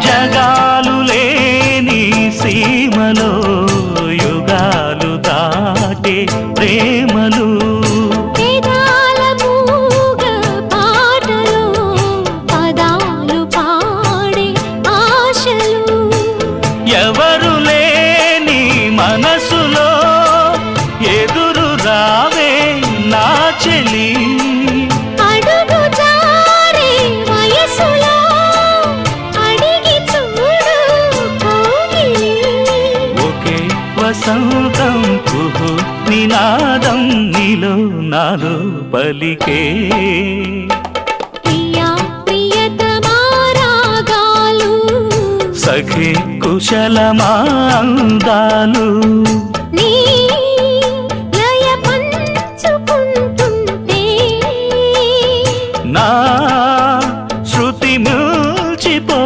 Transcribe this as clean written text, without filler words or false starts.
జగాలు లేని సీమలో యుగాలు దాటే ప్రేమలు వేదాల మూగ పాటలో పదాలు పాడే ఆశలు ఎవరు లేని మనసులో ఎదురు రావే నా చెలి అడుగు జారే వయసులో అడిగి చూడు కౌగిలి ఒకే వసంతం కుహు నినాదం నీలో నాలో పలికే ప్రియా ప్రియతమా రాగాలు సఖి కుశలమా అందాలు